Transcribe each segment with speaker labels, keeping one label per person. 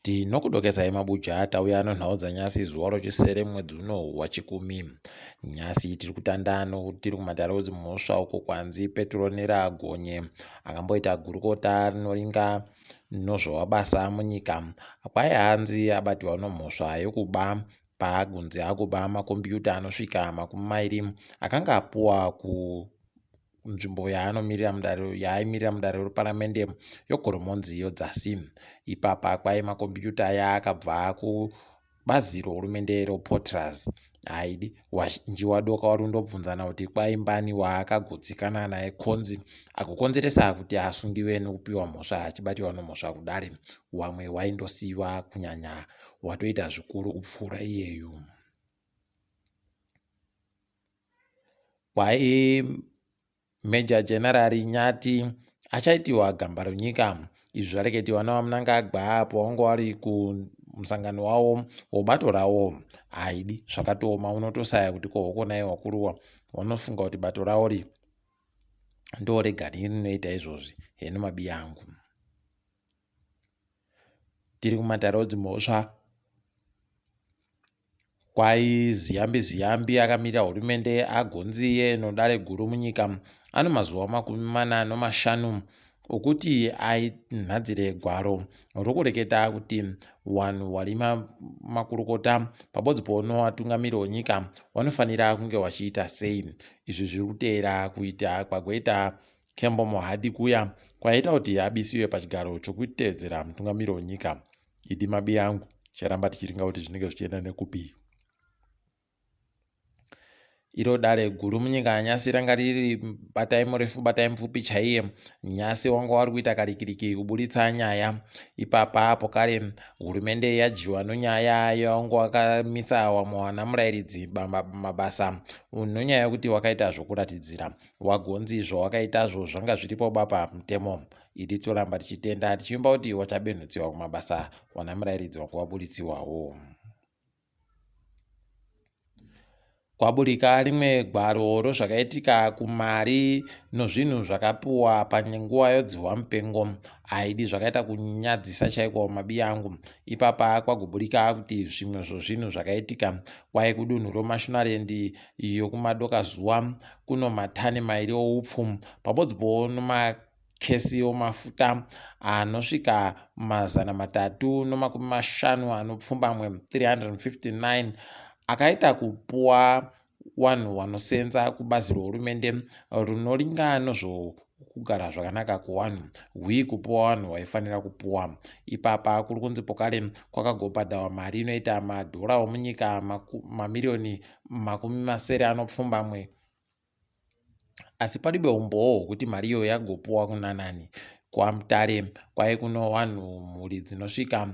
Speaker 1: Tinokudokezai mabuja tauya nonhau dzanyasi zuva rochisere mwedzi uno waChikumi. Nyasi tiri kutandano tiri kumataraudzi mhosva uko kwanzi Petronella Kagonye akamboita gurukota rinoringa nozvewabasa munyika. Kwai hanzi abatiwa nomhosva yokuba paagunzi akuba makombiyuta anosvika 20 akanga apuwa nzvimbo yaaimirira mudare reparamende yogoromonzi yodzasi. Ipapa kwai makombiyuta aya akabva kubazi rehurumende reporters. Haidi wazhinji wadoka wari kundobvunzana kuti kwai mbani waakagutsikana naye konzi akukonzeresa kuti asungiwe nekupiwa mhosva achibatiwa nomhosva kudare. Wamwe waindosiiwa kunyanya watoita zvikuru kupfuura iyeyu. Kwai Major General Nyati achaitiwa gamba renyika. Izvi zvareketiwa naMnangagwa apo vanga vari kumusangano wavo webato ravo. Haidi zvakatooma, unotosaya kuti kohokona iwakuruwa vanofunga kuti bato ravo ri ndo rega rinoita izvozvi. Heno mabi yangu tiri kumataraudzi mhosva. Kwai ziyambi akamirira hurumende agonzi nodare guru munyika ano mazuva 45 okuti ainhadzire gwaro rokureketa kuti vanhu vari makurukota pabodzi pono vatungamiri wenyika vanofanira kunge vachiita sei. Izvi zviri kuteera kuita kwagoita Kembo Mohadi kuya kwaita kuti abisiwe pachigaro chokutedzera mutungamiri wenyika. Idi mabi yangu ticharamba tichiringa kuti zvinenge zvichienda nekupi. Iro dare guru munyika nyasi ranga riri batai murefu batai mupfupi chaiye. Nyasi wanga wari kuita karikiriki kuburitsa nyaya. Ipapa apo kare hurumende yajiwa nonyaya yawanga wakamisa wamwe wana murairidzi mabasa nonyaya yekuti wakaita zvokuratidzira wagonzi zvawakaitazvo zvanga zviripo bapa mutemo. Idi toramba tichitenda tichiimba kuti wachabenhutsiwa kumabasa wana murairidzi wanga waburitsiwawo. Kwaburika rimwe gwaro rozvakaitika kumari nozvinhu zvakapuwa panguva yodzihwa mupengo. Haidi zvakaita kunyadzisa chaiko mabi yangu. Ipapa kwagoburika kuti zvimwe zvezvinhu zvakaitika kwai kudunhu romashonaland yokumadoka zuva kuno matani 2 oupfu pabodzi pono makesi omafuta anosvika 350 anopfumbamwe 359 akaita kupuwa vanhu vanosenza kubazi rehurumende runoringa nozvokugara zvakanaka kuvanhu kupuwa vanhu vaifanira kupuwa. Ipapa kuri kunzi pokare kwakagobhadhawa mari inoita madhora omunyika mamiriyoni 70 anopfumbamwe. Asi paribe umbowo hwekuti mari iyo yagopuwa kunanani. Kwamutare kwai kuno mhuri dzinosvika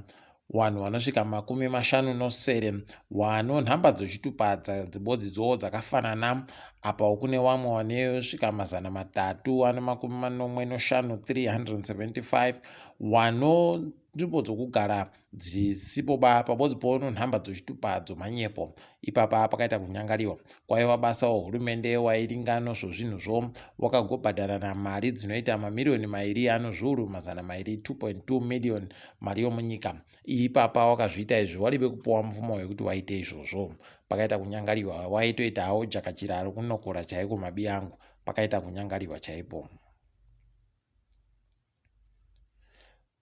Speaker 1: vanhu vanosvika 50 wano nhamba dzochitupa dzibodzidzo dzakafanana. Apa kune vamwe vanosvika 345 375 wano nzvimbo dzokugara dzisipo pabodzi pono nhamba dzochitupa dzomanyepo. Ipapa pakaita kunyangariwa kwaiva basa wehurumende wairingano zvezvinhuzvo wakagobhadharana mari dzinoita mamiriyoni 2 anozviuru 200 2.2 miliyoni mari yomunyika. Ipapa wakazviita izvi waribe kupuwa mvumo wekuti waite izvozvo. Pakaita kunyangariwa waitoita hawo jakachira rokunokora chaiko mabi yangu. Pakaita kunyangariwa chaipo.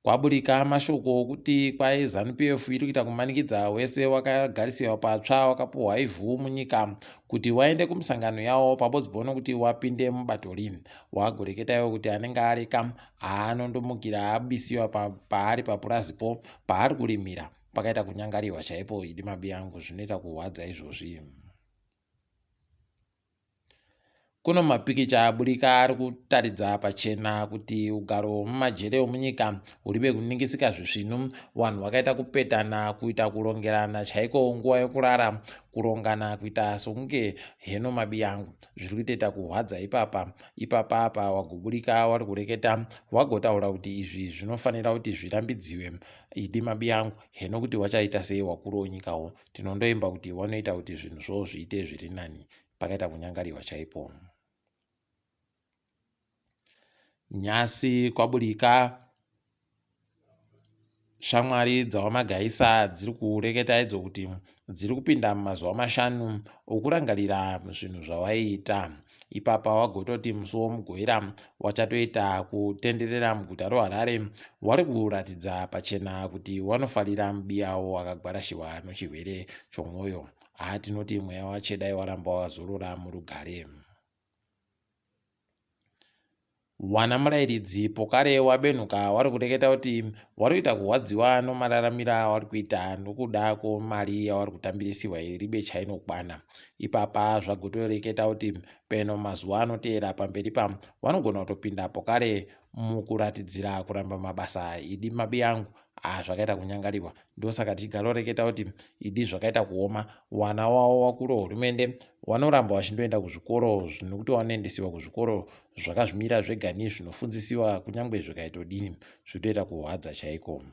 Speaker 1: Kwaburika mashoko okuti kwai ZANU-PF iri kuita kumanikidza wese wakagarisiwa patsva wakapuhwa ivhu munyika kuti waende kumusangano yawo pabodzi pono kuti wapinde mubato rini. Wagoreketayo kuti anenge areka haanondomukira abisiwa paari papurazipo paari kurimira. Pakaita kunyangariwa chaipo. Idi mabi yangu zvinoita kuhwadza izvozvi. Kuno mapikicha aburika ari kutaridza pachena kuti ugaro mumajere omunyika huribe kuningisika zvisvinu. Vanhu vakaita kupetana kuita kurongerana chaiko nguva yokurara kurongana kuita sokunge heno mabi yangu zviri kutoita kuhwadza ipapa. Ipapa apa wagoburika wari kureketa wagotaura kuti izvi zvinofanira kuti zvirambidziwe. Idi mabi yangu heno kuti wachaita sei wakuru wenyikawo. Tinondoimba kuti wanoita kuti zvinhu zvo zviite zviri nani. Pakaita kunyangariwa chaipo. Nyasi kwaburika shamwari dzawamagaisa dziri kureketa idzo kuti dziri kupinda mumazuva 5 okurangarira zvinhu zvawaiita. Ipapa wagototi musi womugoera wachatoita kutenderera muguta reHarare wari kuratidza pachena kuti wanofarira mubiyawo wakagwarashiwa nochirwere chomwoyo. Tinoti mweya wachedai waramba wazorora murugare. Wanamurairidzi pokare wabenhuka wari kureketa kuti wari kuita kuhwadziwa nomararamira wari kuita nokuda kwemari yavari kutambirisiwa iribe chainokwana. Ipapa zvagotoreketa kuti peno mazuva anoteera pamberi vanogona kutopinda pokare mukuratidzira kuramba mabasa idi mabi yangu zvakaita kunyangarirwa. Ndosaka tigaloreketa kuti idi zvakaita kuoma. Wana wavo wakuru hurumende vanoramba vachindoenda kuzvikoro zvinokuti vanoendesiwa kuzvikoro zvakazvimira zvegani zvinofundzisiwa kunyange zvikaitodini zvitoita kuhwadza chaiko.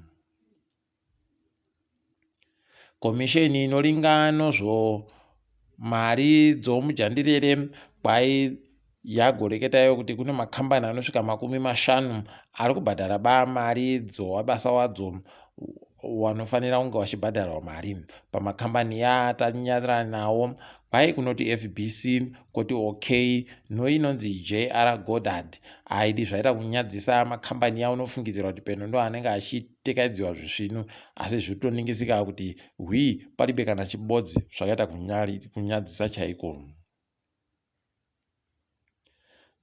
Speaker 1: Komisheni inoringa nozvo mari dzomujandirere kwai yagoreketayo kuti kune makambani anosvika 50 ari kubhadhara mari dzowabasa wadzo wanofanira kunge wachibhadharwa mari. Pamakambani atanyara nawo kwai kunoti FBC, koti OK, noinonzi JR Goddard. Aidi zvaita kunyadzisa makambani aunofungidzira kuti peno ndo anenge achitekaidziwa zvisvinu, asi zvitoningisika kuti palibe kana chibodzi. Zvakaita kunyadzisa chaiko.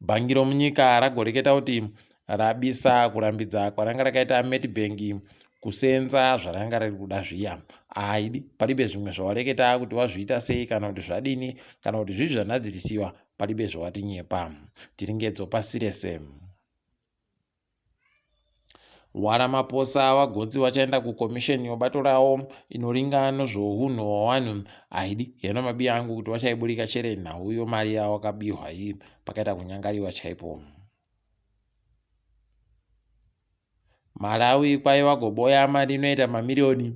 Speaker 1: Bhangi romunyika ragoreketa kuti rabisa kurambidza kwaranga rakaita Nedbank kusenza zvaranga riri kuda zviya. Aidi palibe zvimwe zvawareketa kuti wazviita sei kana kuti zvadini kana kuti zvizvi zvanadzirisiwa, palibe zvawatinyepa. Tiringedzo pasirese. Waramaposa wagonzi wachaenda kukomisheni yobato rawo inoringa nozvounhu hwavanhu. Aidi yeno mabi yangu kuti wachaiburika chere nhau yomari yawo wakabiwa iyi pakaita kunyangariwa chaipo. Malawi kwai wagoboya mari inoita mamirioni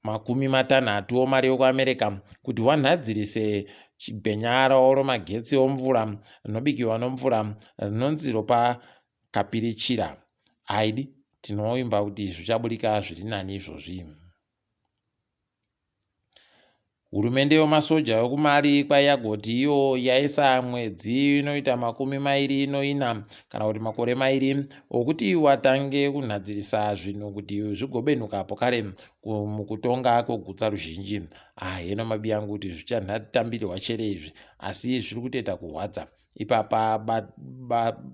Speaker 1: 60 omari yokuAmerica kuti wanhadzirise chibhenya rawo romagetsi omvura rinobikiwa nomvura rinonzi ropa kapirichira. Aidi tinoimba kuti zvichaburika zviri nani izvozvi. Hurumende yomasoja yokumari kwai yagoti iyo yaisa mwedzi inoita 24 kana kuti makore 2 okuti watange kunhadzirisa zvinhu kuti zvigobenhuka pokare mukutonga kwegutsa ruzhinji. Heno mabi yangu kuti zvichanhatambirwa chere izvi, asi zviri kutoita kuhwadza. Ipapa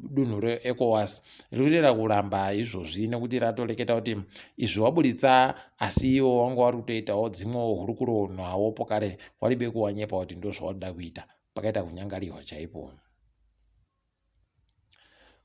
Speaker 1: dunhu reECOWAS riri kutoita kuramba izvozvi nekuti ratoreketa kuti izvi waburitsa, asi iwo wanga wari kutoitawo dzimwewo hurukuro nawo pokare waribe kuwanyepa kuti ndozvawaida kuita, pakaita kunyangarirwa chaipo.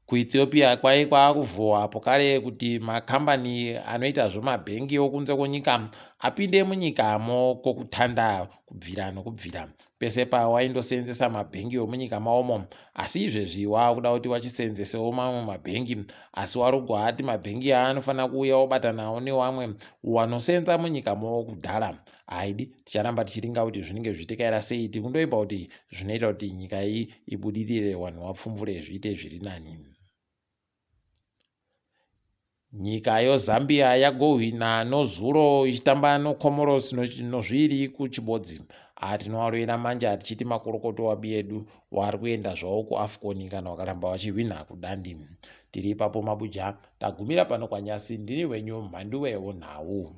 Speaker 1: KuEthiopia kwai kwakuvhuwa pokare kuti makambani anoita zvemabhengi okunze kwenyika apinde munyikamo kokutanda kubvira nokubvira. Pese pawaindosenzesa mabhengi omunyika maomo, asi izvezvi wakuda kuti wachiseenzesewo mamwe mabhengi, asi warogwa ati mabhengi anofanira kuuya obata nawo newamwe wanosenza munyika mawo kudhara. Aidi ticharamba tichiringa kuti zvinenge zvichitekaira sei. Tikundoimba kuti zvinoita kuti nyika iyi ibudirire, vanhu vapfumvure zviite zviri nani. Nyika yoZambia yagohwina nozuro ichitamba noComoros nozviri kuchibodzi. Tinowarwira manja tichiti makorokoto wabi edu wari kuenda zvawo kuAFCON kana wakaramba wachihwina kudandi. Tiri ipapo mabuja, tagumira pano kwanyasi. Ndini wenyu Mhanduwe WeNhau.